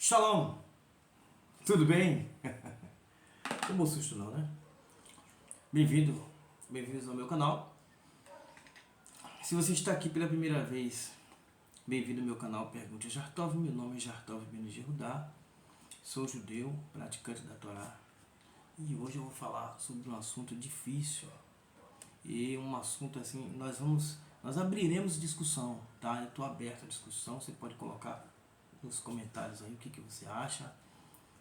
Shalom! Tudo bem? Tomou susto não, né? Bem-vindos ao meu canal. Se você está aqui pela primeira vez, bem-vindo ao meu canal Pergunte a Jartov. Meu nome é Jartov Ben Yehudá, sou judeu, praticante da Torá. E hoje eu vou falar sobre um assunto difícil. E um assunto assim, nós abriremos discussão, tá? Eu estou aberto à discussão, você pode colocar nos comentários aí o que você acha.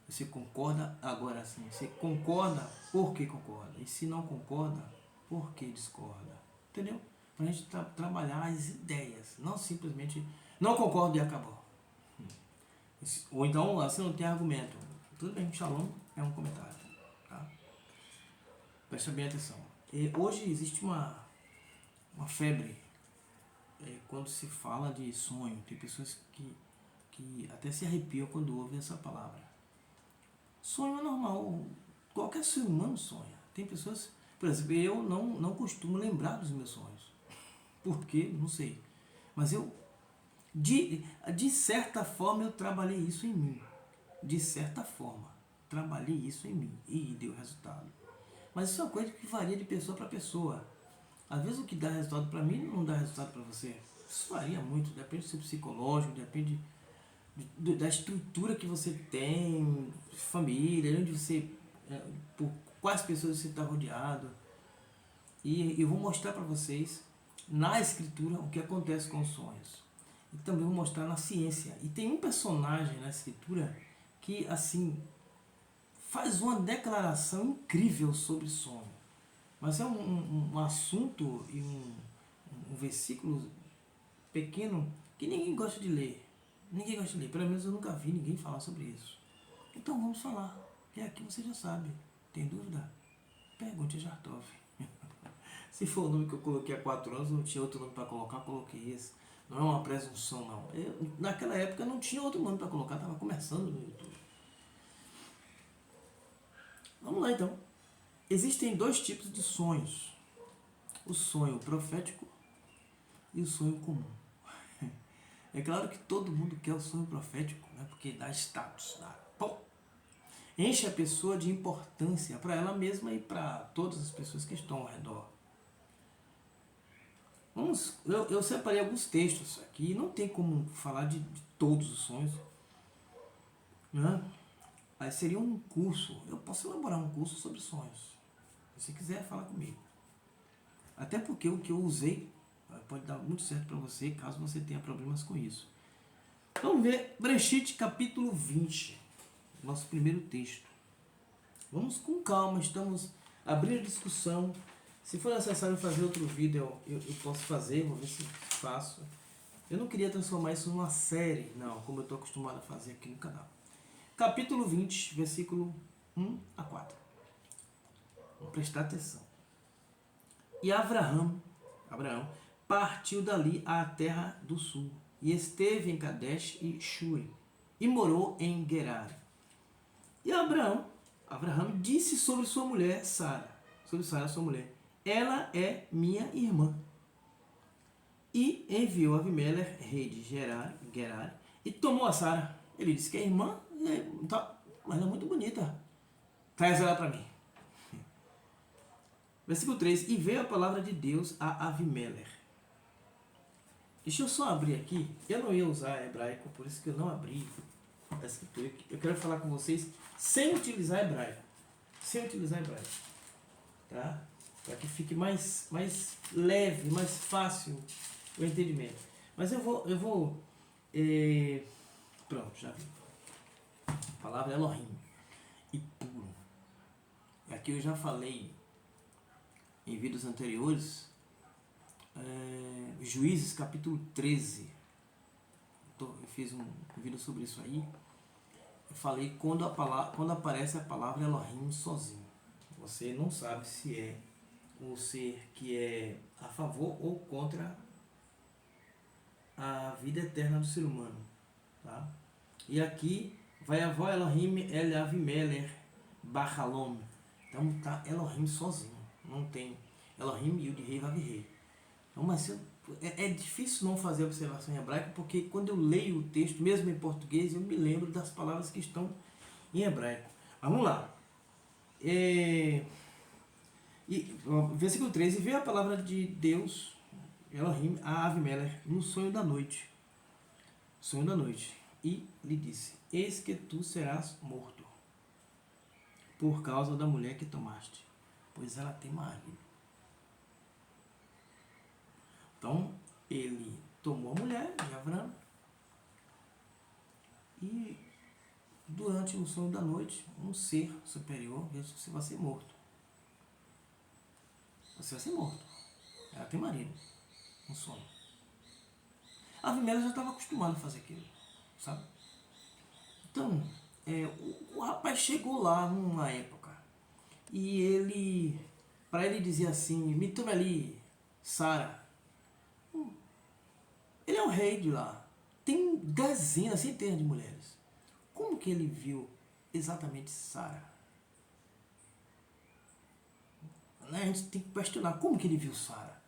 Você concorda? Agora sim, você concorda? Por que concorda? E se não concorda, por que discorda? Entendeu? Para a gente trabalhar as ideias, não simplesmente não concordo e acabou. Ou então você não tem argumento. Tudo bem, shalom é um comentário. Tá? Presta bem atenção. E hoje existe uma febre quando se fala de sonho. Tem pessoas que até se arrepiam quando ouvem essa palavra. Sonho é normal, qualquer ser humano sonha. Tem pessoas, por exemplo, eu não costumo lembrar dos meus sonhos. Por quê? Não sei. Mas eu, de certa forma, eu trabalhei isso em mim. De certa forma, trabalhei isso em mim e deu resultado. Mas isso é uma coisa que varia de pessoa para pessoa. Às vezes o que dá resultado para mim não dá resultado para você. Isso varia muito, depende do seu psicológico, depende da estrutura que você tem, família, onde você, por quais pessoas você está rodeado. E eu vou mostrar para vocês na escritura o que acontece com os sonhos. E também vou mostrar na ciência. E tem um personagem na escritura que assim faz uma declaração incrível sobre sonho. Mas é um assunto e um versículo pequeno que ninguém gosta de ler. Ninguém gosta de ler, pelo menos eu nunca vi ninguém falar sobre isso. Então vamos falar, que aqui você já sabe. Tem dúvida? Pergunte a Jartov. Se for o nome que eu coloquei há 4 anos, não tinha outro nome para colocar, coloquei esse. Não é uma presunção, não. Naquela época não tinha outro nome para colocar, estava começando no YouTube. Vamos lá então. Existem 2 tipos de sonhos. O sonho profético e o sonho comum. É claro que todo mundo quer o sonho profético, né? Porque dá status, enche a pessoa de importância para ela mesma e para todas as pessoas que estão ao redor. Eu separei alguns textos aqui, não tem como falar de todos os sonhos, né? Aí seria um curso, eu posso elaborar um curso sobre sonhos, se você quiser falar comigo. Até porque o que eu usei pode dar muito certo para você, caso você tenha problemas com isso. Vamos ver Bereshit capítulo 20, nosso primeiro texto. Vamos com calma, estamos abrindo a discussão. Se for necessário fazer outro vídeo, eu posso fazer, vou ver se faço. Eu não queria transformar isso numa série, não, como eu estou acostumado a fazer aqui no canal. Capítulo 20, versículo 1 a 4. Vamos prestar atenção. E Abraão partiu dali à terra do sul, e esteve em Kadesh e Shuri, e morou em Gerar. E Abraão disse sobre sua mulher Sara, sua mulher, ela é minha irmã. E enviou Avimelech, rei de Gerar, e tomou a Sara. Ele disse que é irmã, mas ela é muito bonita. Traz ela para mim. Versículo 3. E veio a palavra de Deus a Avimelech. Deixa eu só abrir aqui. Eu não ia usar hebraico, por isso que eu não abri a escritura. Eu quero falar com vocês sem utilizar hebraico. Tá? Para que fique mais leve, mais fácil o entendimento. Mas eu vou pronto, já vi. A palavra é Elohim. E puro. Aqui eu já falei em vídeos anteriores, Juízes capítulo 13. Eu fiz um vídeo sobre isso aí. Eu falei quando aparece a palavra Elohim sozinho. Você não sabe se é um ser que é a favor ou contra a vida eterna do ser humano. Tá? E aqui vai a avó Elohim El Avimelech Bachalom. Então tá Elohim sozinho. Não tem Elohim e o de rei vai vir rei. Então, mas é difícil não fazer observação em hebraico, porque quando eu leio o texto, mesmo em português, eu me lembro das palavras que estão em hebraico. Vamos lá. Versículo 13. Veio a palavra de Deus, Elohim, a Avimelech, no sonho da noite. Sonho da noite. E lhe disse: eis que tu serás morto, por causa da mulher que tomaste, pois ela tem marido. Então, ele tomou a mulher de Abraão e, durante o sonho da noite, um ser superior disse: você vai ser morto. Você vai ser morto. Ela tem marido. Um sonho. A Avimelech já estava acostumada a fazer aquilo, sabe? Então, o rapaz chegou lá numa época e ele, para ele dizer assim: me tome ali, Sara. Ele é o rei de lá. Tem dezenas, centenas de mulheres. Como que ele viu exatamente Sara? A gente tem que questionar como que ele viu Sara.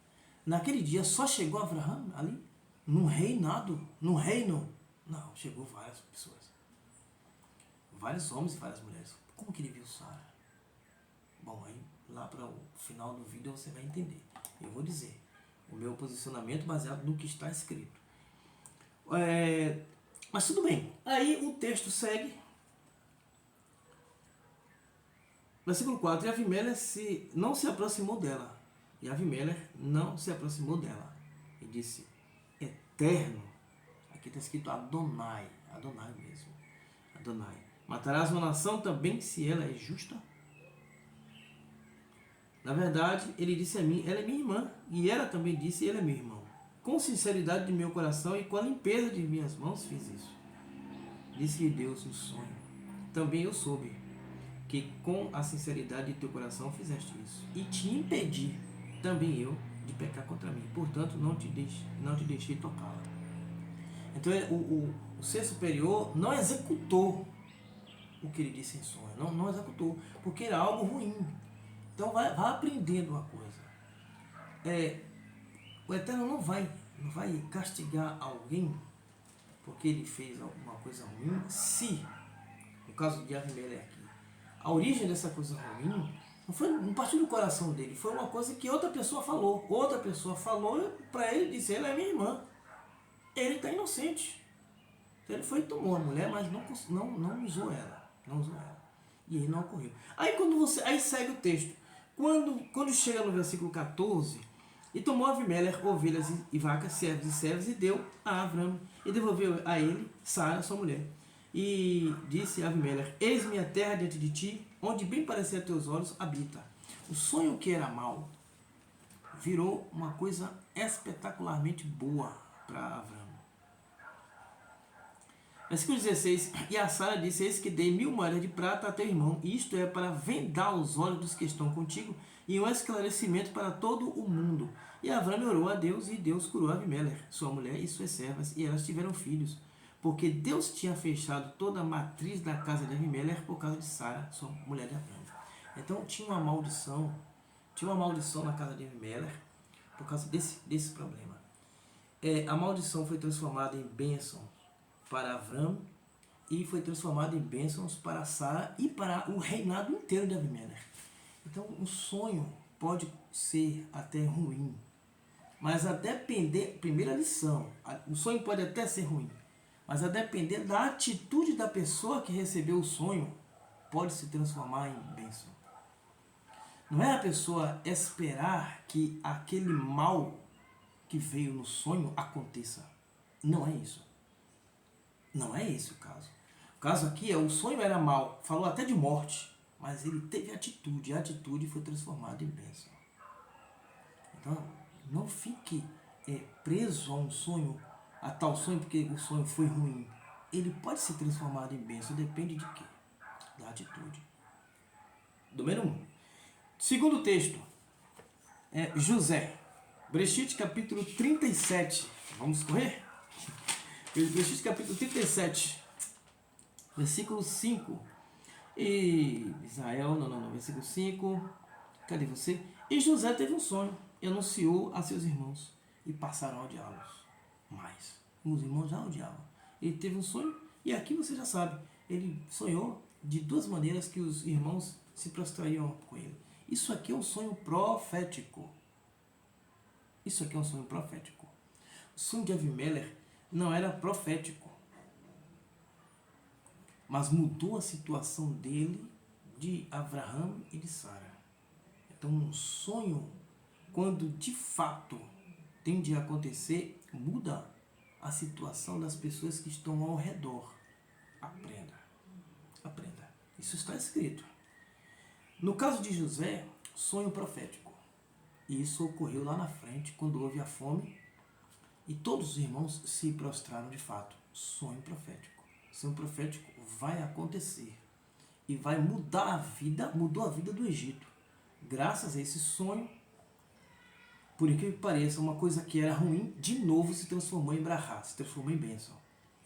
Naquele dia só chegou Abraão ali? Num reinado? Num reino? Não, chegou várias pessoas. Vários homens e várias mulheres. Como que ele viu Sara? Bom, aí lá para o final do vídeo você vai entender. Eu vou dizer o meu posicionamento baseado no que está escrito. Mas tudo bem. Aí o texto segue. Versículo 4. E Avimelech não se aproximou dela. E Avimelech não se aproximou dela. E disse: eterno. Aqui está escrito Adonai. Adonai mesmo. Adonai. Matarás uma nação também se ela é justa? Na verdade, ele disse a mim: ela é minha irmã. E ela também disse: ele é meu irmão. Com sinceridade de meu coração e com a limpeza de minhas mãos fiz isso. Disse-lhe Deus no sonho: também eu soube que com a sinceridade de teu coração fizeste isso, e te impedi também eu de pecar contra mim. Portanto, não te deixei tocá-la. Então, o ser superior não executou o que ele disse em sonho. Não executou, porque era algo ruim. Então, vai aprendendo uma coisa. O Eterno não vai castigar alguém porque ele fez alguma coisa ruim, se, no caso de Avimelech aqui, a origem dessa coisa ruim não partiu do coração dele, foi uma coisa que outra pessoa falou. Outra pessoa falou para ele, disse: ela é minha irmã. Ele está inocente. Então ele foi e tomou a mulher, mas não usou ela. Não usou ela. E aí não ocorreu. Aí segue o texto. Quando chega no versículo 14, e tomou Avimelech ovelhas e vacas, servos e servas, e deu a Abraão, e devolveu a ele Sara, sua mulher. E disse a Avimelech: eis-me a terra diante de ti, onde bem parecer a teus olhos habita. O sonho que era mau virou uma coisa espetacularmente boa para Abraão. Versículo 16. E a Sara disse: eis que dei 1000 moedas de prata a teu irmão, e isto é para vendar os olhos dos que estão contigo, e um esclarecimento para todo o mundo. E Abraão orou a Deus, e Deus curou Avimelech, sua mulher e suas servas, e elas tiveram filhos, porque Deus tinha fechado toda a matriz da casa de Avimelech por causa de Sara, sua mulher de Abraão. Então tinha uma maldição na casa de Avimelech por causa desse problema. A maldição foi transformada em bênção para Abraão e foi transformada em bênçãos para Sara e para o reinado inteiro de Avimelech. Então, um sonho pode ser até ruim, mas a depender, primeira lição, o sonho pode até ser ruim, mas a depender da atitude da pessoa que recebeu o sonho, pode se transformar em bênção. Não é a pessoa esperar que aquele mal que veio no sonho aconteça. Não é isso. Não é esse o caso. O caso aqui o sonho era mau, falou até de morte, mas ele teve atitude, a atitude foi transformada em bênção. Então, não fique preso a um sonho, a tal sonho porque o sonho foi ruim. Ele pode ser transformado em bênção, depende de quê? Da atitude. Número 1. Segundo texto, José. Bereshit capítulo 37. Vamos correr? Bereshit capítulo 37, versículo 5. E Israel, versículo 5. Cadê você? E José teve um sonho e anunciou a seus irmãos. e passaram a odiá-los mais. Os irmãos já odiavam. Ele teve um sonho, e aqui você já sabe, ele sonhou de duas maneiras que os irmãos se prostrariam com ele. Isso aqui é um sonho profético. Isso aqui é um sonho profético. O sonho de Avimelech não era profético, mas mudou a situação dele, de Abraão e de Sara. Então, um sonho, quando de fato tem de acontecer, muda a situação das pessoas que estão ao redor. Aprenda. Aprenda. Isso está escrito. No caso de José, sonho profético. E isso ocorreu lá na frente, quando houve a fome, e todos os irmãos se prostraram de fato. Sonho profético. Sonho profético vai acontecer. E vai mudar a vida, mudou a vida do Egito. Graças a esse sonho, por incrível que pareça, uma coisa que era ruim, de novo se transformou em brahá, se transformou em bênção.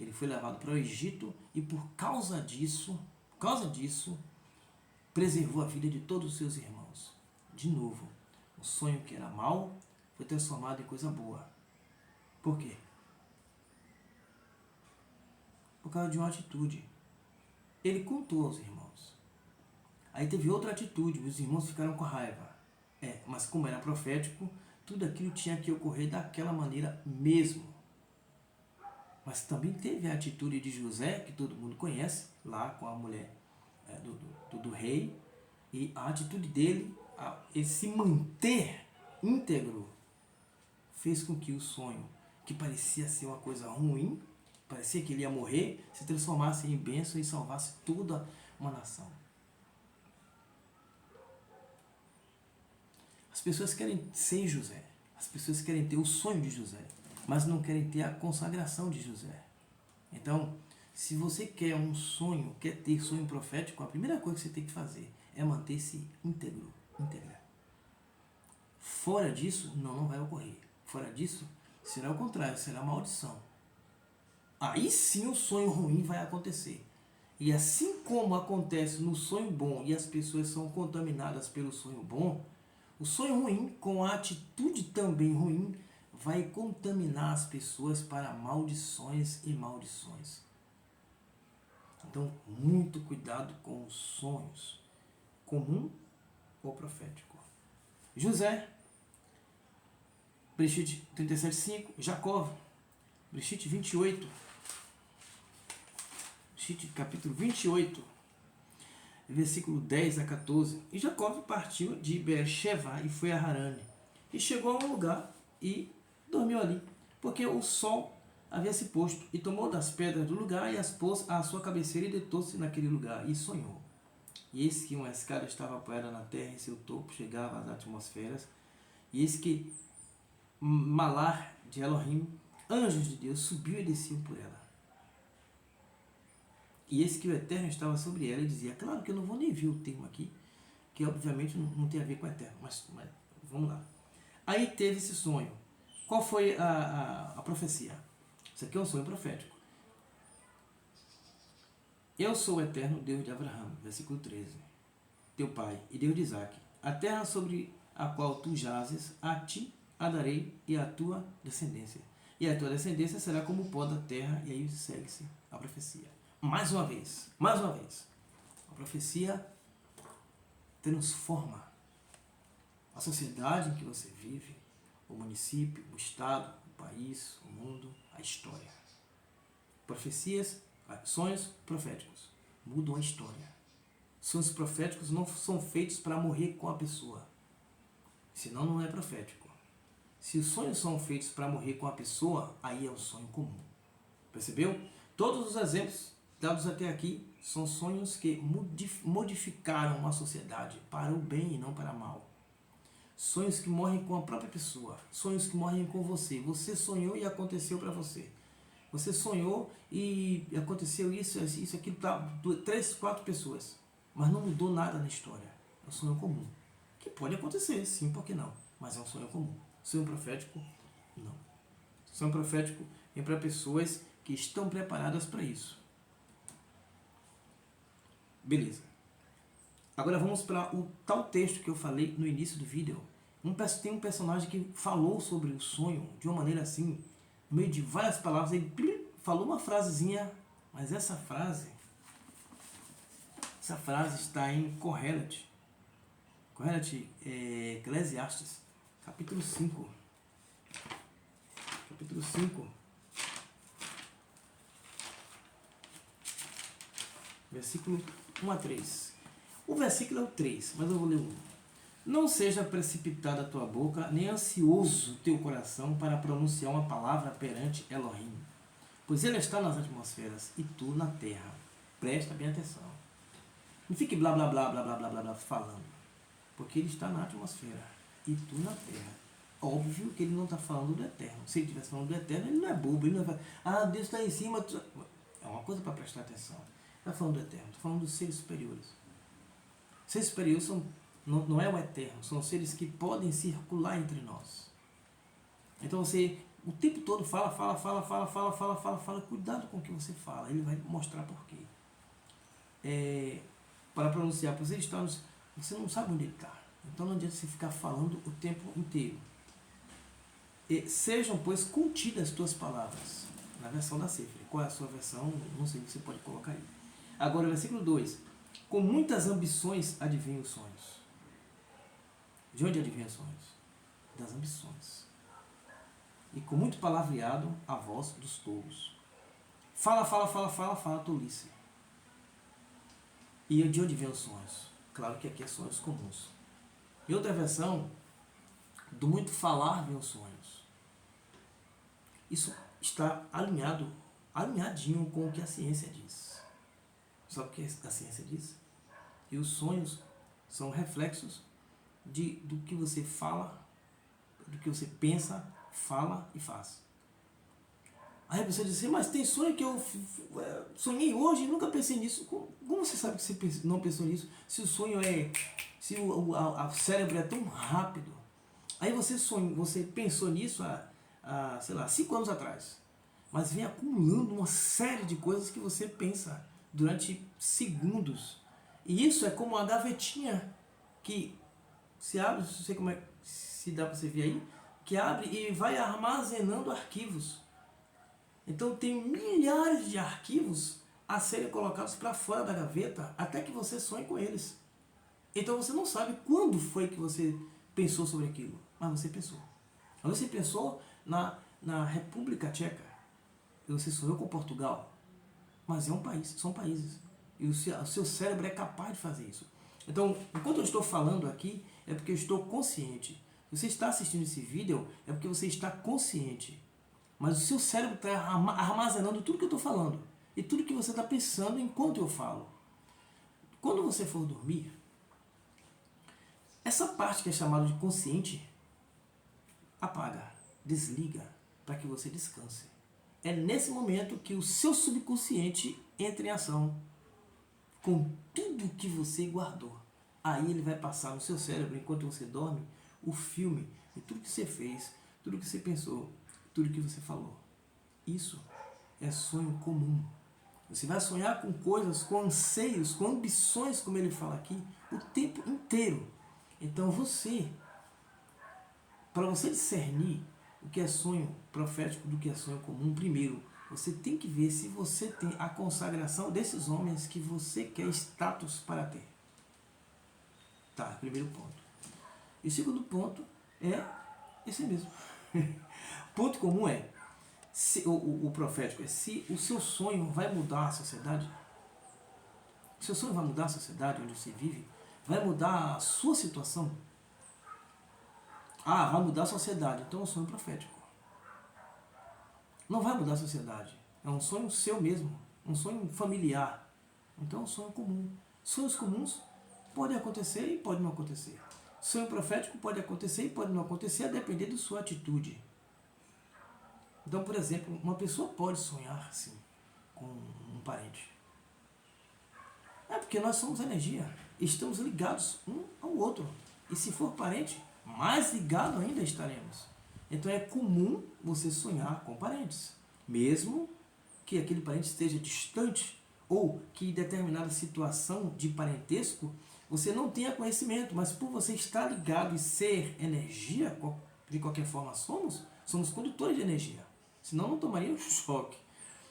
Ele foi levado para o Egito e por causa disso, preservou a vida de todos os seus irmãos. De novo, um sonho que era mau foi transformado em coisa boa. Por quê? Por causa de uma atitude. Ele contou aos irmãos. Aí teve outra atitude, os irmãos ficaram com raiva. Mas como era profético, tudo aquilo tinha que ocorrer daquela maneira mesmo. Mas também teve a atitude de José, que todo mundo conhece, lá com a mulher do rei, e a atitude dele, ele se manter íntegro, fez com que o sonho, que parecia ser uma coisa ruim, parecia que ele ia morrer, se transformasse em bênção e salvasse toda uma nação. As pessoas querem ser José, as pessoas querem ter o sonho de José, mas não querem ter a consagração de José. Então, se você quer um sonho, quer ter sonho profético, a primeira coisa que você tem que fazer é manter-se íntegro, íntegra. Fora disso, não vai ocorrer. Fora disso, será o contrário, será maldição. Aí sim o sonho ruim vai acontecer. E assim como acontece no sonho bom e as pessoas são contaminadas pelo sonho bom, o sonho ruim, com a atitude também ruim, vai contaminar as pessoas para maldições e maldições. Então, muito cuidado com os sonhos, comum ou profético. José, Bereshit 37:5, Jacó, Bereshit 28, Bereshit capítulo 28, versículo 10 a 14. E Jacó partiu de Beer-sheva e foi a Harane. E chegou a um lugar e dormiu ali, porque o sol havia se posto, e tomou das pedras do lugar e as pôs à sua cabeceira e deitou-se naquele lugar, e sonhou. E eis que uma escada estava apoiada na terra, e seu topo chegava às atmosferas, e eis que Malar de Elohim, anjos de Deus, subiu e desciam por ela. E eis que o Eterno estava sobre ela e dizia, claro que eu não vou nem ver o termo aqui, que obviamente não tem a ver com o Eterno, mas vamos lá. Aí teve esse sonho. Qual foi a profecia? Isso aqui é um sonho profético. Eu sou o Eterno Deus de Abraão, versículo 13, teu pai, e Deus de Isaque. A terra sobre a qual tu jazes, a ti a darei e a tua descendência. E a tua descendência será como o pó da terra, e aí segue-se a profecia. Mais uma vez, a profecia transforma a sociedade em que você vive, o município, o estado, o país, o mundo, a história. Profecias, sonhos proféticos mudam a história. Sonhos proféticos não são feitos para morrer com a pessoa, senão não é profético. Se os sonhos são feitos para morrer com a pessoa, aí é um sonho comum. Percebeu? Todos os exemplos dados até aqui são sonhos que modificaram a sociedade para o bem e não para o mal. Sonhos que morrem com a própria pessoa, sonhos que morrem com você. Você sonhou e aconteceu para você. Você sonhou e aconteceu isso, aquilo para 3, 4 pessoas, mas não mudou nada na história. É um sonho comum, que pode acontecer, sim, por que não? Mas é um sonho comum. Sonho profético, não. Sonho profético é para pessoas que estão preparadas para isso. Beleza. Agora vamos para o tal texto que eu falei no início do vídeo, Tem um personagem que falou sobre o sonho de uma maneira assim, no meio de várias palavras, ele falou uma frasezinha, mas essa frase está em Kohelet. Kohelet, Eclesiastes, capítulo 5. Capítulo 5. Versículo 1 a 3. O versículo é o 3, mas eu vou ler o 1. Não seja precipitada a tua boca, nem ansioso o teu coração para pronunciar uma palavra perante Elohim, pois ele está nas atmosferas e tu na terra. Presta bem atenção. Não fique blá blá blá blá blá blá blá, blá falando, porque ele está na atmosfera e tu na terra. Óbvio que ele não está falando do eterno. Se ele estivesse falando do eterno, ele não é bobo. Ele não vai falar, Deus está em cima. É uma coisa para prestar atenção. Não está falando do eterno, está falando dos seres superiores. Seres superiores não é o eterno, são seres que podem circular entre nós. Então você o tempo todo fala, cuidado com o que você fala, ele vai mostrar por quê. Para pronunciar, você não sabe onde ele está. Então não adianta você ficar falando o tempo inteiro. Sejam, pois, contidas as tuas palavras. Na versão da Sefer. Qual é a sua versão? Não sei, você pode colocar aí. Agora, versículo 2. Com muitas ambições adivinha os sonhos. De onde adivinha os sonhos? Das ambições. E com muito palavreado a voz dos tolos. Fala, tolice. E de onde vem os sonhos? Claro que aqui é sonhos comuns. Em outra versão, do muito falar vem os sonhos. Isso está alinhadinho com o que a ciência diz. Sabe o que a ciência diz? E os sonhos são reflexos do que você fala, do que você pensa, fala e faz. Aí a pessoa diz assim, mas tem sonho que eu sonhei hoje e nunca pensei nisso. Como você sabe que você não pensou nisso? Se o sonho se o cérebro é tão rápido. Aí você pensou nisso há, sei lá, 5 anos atrás. Mas vem acumulando uma série de coisas que você pensa durante segundos. E isso é como uma gavetinha que se abre, não sei como se dá para você ver aí, que abre e vai armazenando arquivos. Então tem milhares de arquivos a serem colocados para fora da gaveta até que você sonhe com eles. Então você não sabe quando foi que você pensou sobre aquilo, mas você pensou. Você pensou na República Tcheca, e você sonhou com Portugal, mas é um país, são países. E o seu cérebro é capaz de fazer isso. Então, enquanto eu estou falando aqui, é porque eu estou consciente. Se você está assistindo esse vídeo, é porque você está consciente. Mas o seu cérebro está armazenando tudo que eu estou falando. E tudo que você está pensando enquanto eu falo. Quando você for dormir, essa parte que é chamada de consciente, apaga, desliga, para que você descanse. É nesse momento que o seu subconsciente entra em ação com tudo que você guardou. Aí ele vai passar no seu cérebro, enquanto você dorme, o filme de tudo que você fez, tudo que você pensou, tudo que você falou. Isso é sonho comum. Você vai sonhar com coisas, com anseios, com ambições, como ele fala aqui, o tempo inteiro. Então para você discernir o que é sonho profético do que é sonho comum, primeiro, você tem que ver se você tem a consagração desses homens que você quer status para ter. Tá, primeiro ponto. E o segundo ponto é esse mesmo. Ponto comum é, o profético é se o seu sonho vai mudar a sociedade. O seu sonho vai mudar a sociedade onde você vive? Vai mudar a sua situação? Ah, vai mudar a sociedade, então é um sonho profético. Não vai mudar a sociedade, é um sonho seu mesmo, um sonho familiar. Então é um sonho comum. Sonhos comuns podem acontecer e podem não acontecer. Sonho profético pode acontecer e pode não acontecer, a depender da sua atitude. Então, por exemplo, uma pessoa pode sonhar sim com um parente. É porque nós somos energia, estamos ligados um ao outro. E se for parente, mais ligado ainda estaremos. Então é comum você sonhar com parentes, mesmo que aquele parente esteja distante ou que em determinada situação de parentesco Você não tenha conhecimento, mas por você estar ligado e ser energia, de qualquer forma somos condutores de energia. Senão não tomaria um choque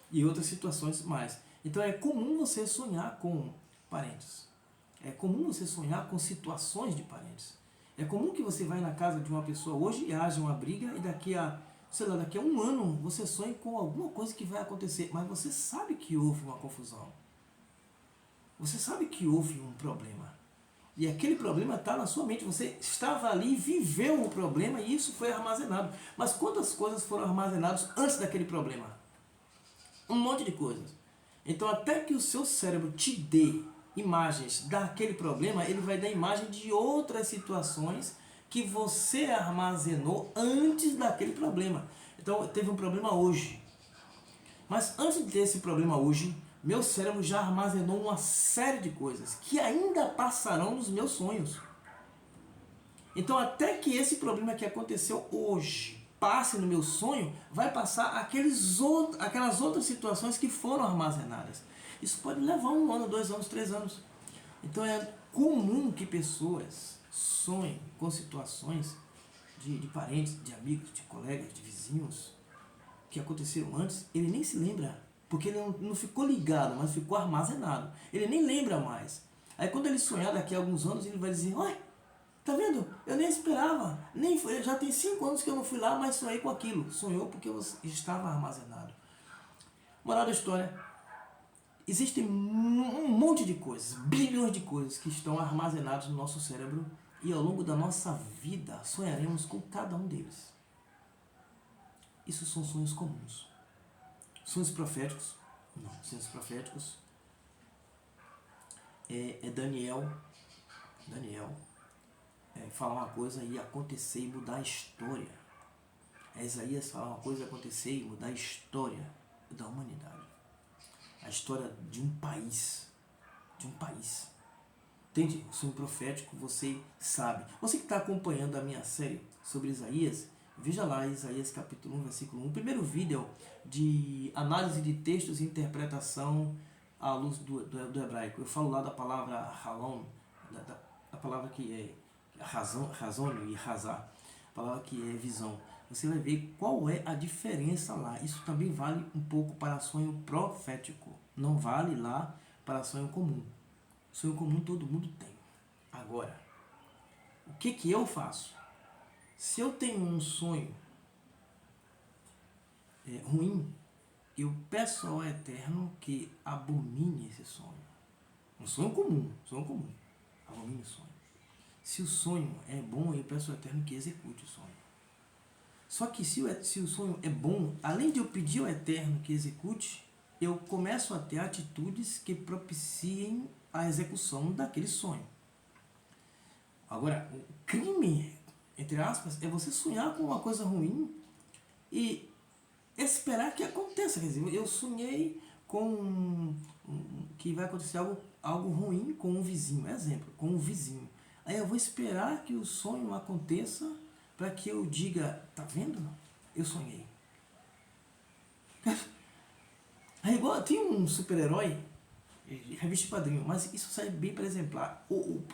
e outras situações mais. Então é comum você sonhar com parentes. É comum você sonhar com situações de parentes. É comum que você vai na casa de uma pessoa hoje e haja uma briga e daqui a um ano você sonhe com alguma coisa que vai acontecer, mas você sabe que houve uma confusão. Você sabe que houve um problema. E aquele problema está na sua mente. Você estava ali, viveu o problema e isso foi armazenado. Mas quantas coisas foram armazenadas antes daquele problema? Um monte de coisas. Então até que o seu cérebro te dê imagens daquele problema, ele vai dar imagem de outras situações que você armazenou antes daquele problema. Então teve um problema hoje. Mas antes desse problema hoje, meu cérebro já armazenou uma série de coisas que ainda passarão nos meus sonhos. Então até que esse problema que aconteceu hoje passe no meu sonho, vai passar aquelas outras situações que foram armazenadas. Isso pode levar 1 ano, 2 anos, 3 anos. Então é comum que pessoas sonhem com situações de parentes, de amigos, de colegas, de vizinhos, que aconteceram antes, ele nem se lembra, porque ele não ficou ligado, mas ficou armazenado. Ele nem lembra mais. Aí quando ele sonhar daqui a alguns anos, ele vai dizer, olha, tá vendo? Eu nem esperava, já tem 5 anos que eu não fui lá, mas sonhei com aquilo. Sonhou porque estava armazenado. Moral da história, existem um monte de coisas, bilhões de coisas que estão armazenadas no nosso cérebro e ao longo da nossa vida sonharemos com cada um deles. Isso são sonhos comuns. Sonhos proféticos? Não. Sonhos proféticos é Daniel falar uma coisa e acontecer e mudar a história. É Isaías falar uma coisa e acontecer e mudar a história da humanidade. A história de um país. Entende? O sonho profético você sabe. Você que está acompanhando a minha série sobre Isaías, veja lá Isaías capítulo 1, versículo 1. O primeiro vídeo de análise de textos e interpretação à luz do hebraico. Eu falo lá da palavra halom, da palavra que é razônio e razar, a palavra que é visão. Você vai ver qual é a diferença lá. Isso também vale um pouco para sonho profético. Não vale lá para sonho comum. Sonho comum todo mundo tem. Agora, o que eu faço? Se eu tenho um sonho ruim, eu peço ao Eterno que abomine esse sonho. Um sonho comum, abomine o sonho. Se o sonho é bom, eu peço ao Eterno que execute o sonho. Só que se o sonho é bom, além de eu pedir ao Eterno que execute, eu começo a ter atitudes que propiciem a execução daquele sonho. Agora, o crime, entre aspas, é você sonhar com uma coisa ruim e esperar que aconteça. Quer dizer, eu sonhei com que vai acontecer algo ruim com um vizinho, exemplo, com um vizinho. Aí eu vou esperar que o sonho aconteça para que eu diga, tá vendo? Eu sonhei. É igual, tem um super-herói, revista Padrinho, mas isso sai bem para exemplar.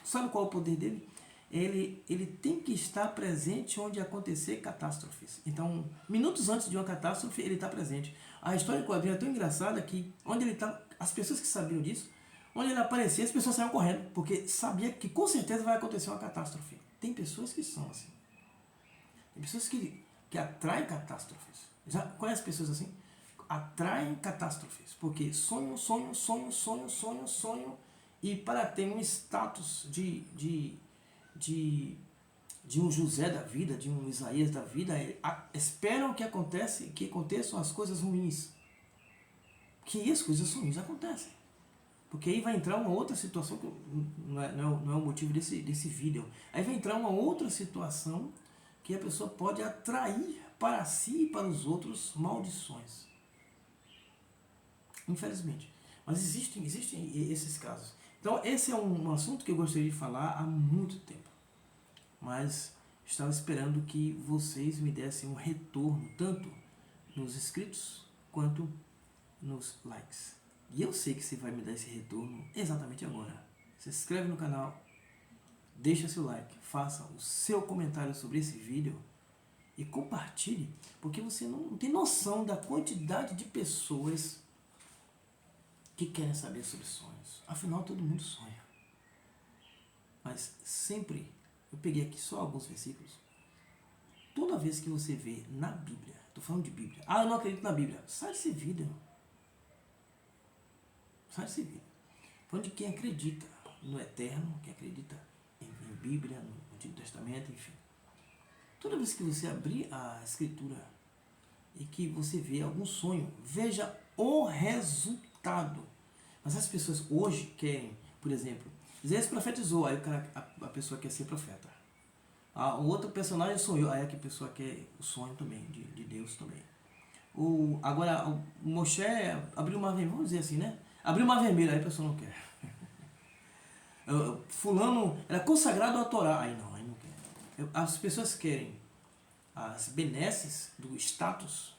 Sabe qual é o poder dele? Ele tem que estar presente onde acontecer catástrofes. Então, minutos antes de uma catástrofe, ele está presente. A história do quadrinho é tão engraçada que onde ele está, as pessoas que sabiam disso, onde ele aparecia, as pessoas saíam correndo, porque sabia que com certeza vai acontecer uma catástrofe. Tem pessoas que são assim. Tem pessoas que atraem catástrofes. Já conhece pessoas assim? Atraem catástrofes, porque sonho, e para ter um status de um José da vida, de um Isaías da vida, esperam que aconteçam as coisas ruins. Que as coisas ruins acontecem. Porque aí vai entrar uma outra situação, que não é o motivo desse vídeo. Aí vai entrar uma outra situação que a pessoa pode atrair para si e para os outros maldições. Infelizmente. Mas existem esses casos. Então esse é um assunto que eu gostaria de falar há muito tempo. Mas estava esperando que vocês me dessem um retorno, tanto nos inscritos quanto nos likes. E eu sei que você vai me dar esse retorno exatamente agora. Se inscreve no canal, deixa seu like, faça o seu comentário sobre esse vídeo e compartilhe, porque você não tem noção da quantidade de pessoas que querem saber sobre sonhos. Afinal, todo mundo sonha. Mas sempre, eu peguei aqui só alguns versículos. Toda vez que você vê na Bíblia, estou falando de Bíblia, eu não acredito na Bíblia, sai desse vídeo. Sai desse vídeo. Falando de quem acredita no eterno, quem acredita em Bíblia, no Antigo Testamento, enfim. Toda vez que você abrir a Escritura e que você vê algum sonho, veja o resultado. Mas as pessoas hoje querem, por exemplo, Isaías profetizou, aí a pessoa quer ser profeta. O outro personagem sonhou, aí a pessoa quer o sonho também, de Deus também. Agora, o Moshe abriu o mar vermelho, vamos dizer assim, né? Abriu o mar vermelho, aí a pessoa não quer. Fulano era consagrado à Torá, aí não quer. As pessoas querem as benesses do status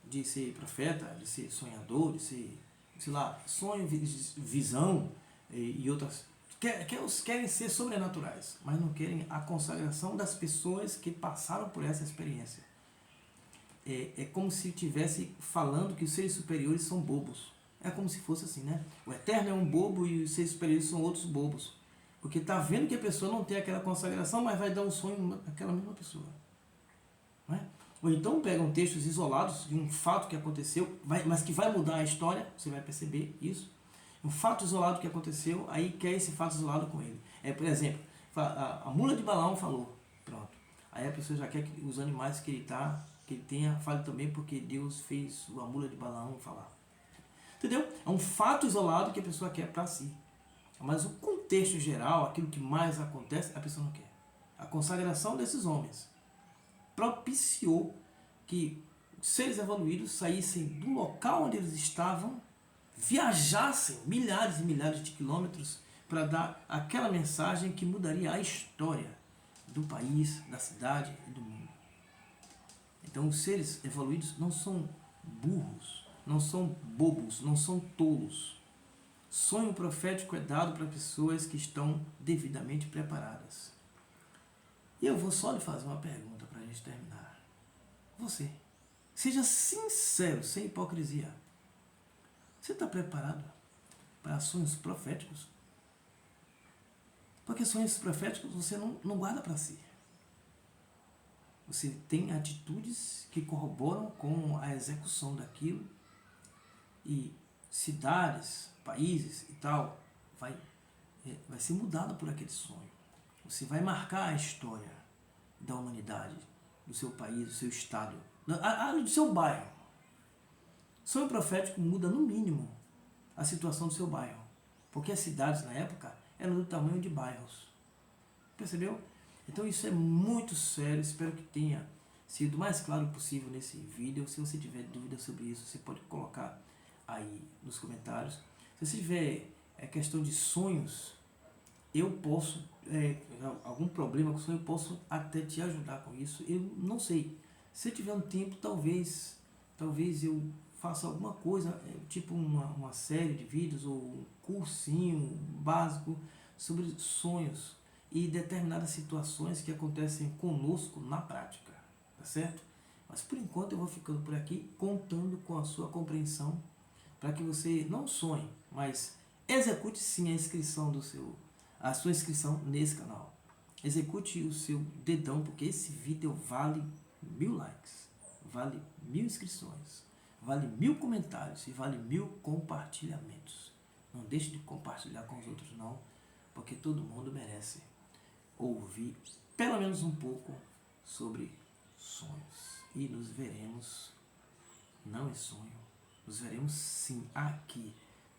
de ser profeta, de ser sonhador, de ser, sei lá, sonho, visão e outras. Querem ser sobrenaturais, mas não querem a consagração das pessoas que passaram por essa experiência. É como se estivesse falando que os seres superiores são bobos. É como se fosse assim, né? O eterno é um bobo e os seres superiores são outros bobos. Porque está vendo que a pessoa não tem aquela consagração, mas vai dar um sonho àquela mesma pessoa. Não é? Ou então pegam textos isolados de um fato que aconteceu, mas que vai mudar a história, você vai perceber isso. Um fato isolado que aconteceu, aí quer esse fato isolado com ele. Por exemplo, a mula de Balaão falou, pronto. Aí a pessoa já quer que os animais que ele tenha, fale também porque Deus fez a mula de Balaão falar. Entendeu? É um fato isolado que a pessoa quer para si. Mas o contexto geral, aquilo que mais acontece, a pessoa não quer. A consagração desses homens propiciou que seres evoluídos saíssem do local onde eles estavam, viajassem milhares e milhares de quilômetros para dar aquela mensagem que mudaria a história do país, da cidade e do mundo. Então os seres evoluídos não são burros, não são bobos, não são tolos. Sonho profético é dado para pessoas que estão devidamente preparadas. E eu vou só lhe fazer uma pergunta para a gente terminar. Você, seja sincero, sem hipocrisia. Você está preparado para sonhos proféticos? Porque sonhos proféticos você não guarda para si. Você tem atitudes que corroboram com a execução daquilo e cidades, países e tal, vai ser mudado por aquele sonho. Você vai marcar a história da humanidade, do seu país, do seu estado, do seu bairro. Sonho profético muda, no mínimo, a situação do seu bairro. Porque as cidades, na época, eram do tamanho de bairros. Percebeu? Então isso é muito sério. Espero que tenha sido o mais claro possível nesse vídeo. Se você tiver dúvida sobre isso, você pode colocar aí nos comentários. Se você tiver questão de sonhos, eu posso, algum problema com sonho, eu posso até te ajudar com isso. Eu não sei. Se eu tiver um tempo, talvez eu faça alguma coisa, tipo uma série de vídeos ou um cursinho básico sobre sonhos e determinadas situações que acontecem conosco na prática, tá certo? Mas por enquanto eu vou ficando por aqui, contando com a sua compreensão, para que você não sonhe, mas execute sim a sua inscrição nesse canal. Execute o seu dedão, porque esse vídeo vale 1000 likes, vale 1000 inscrições, vale 1000 comentários e vale 1000 compartilhamentos. Não deixe de compartilhar com os outros não, porque todo mundo merece ouvir pelo menos um pouco sobre sonhos. E nos veremos, não é sonho, nos veremos sim aqui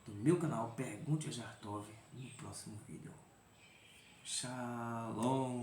no meu canal Pergunte a Jartov no próximo vídeo. Shalom!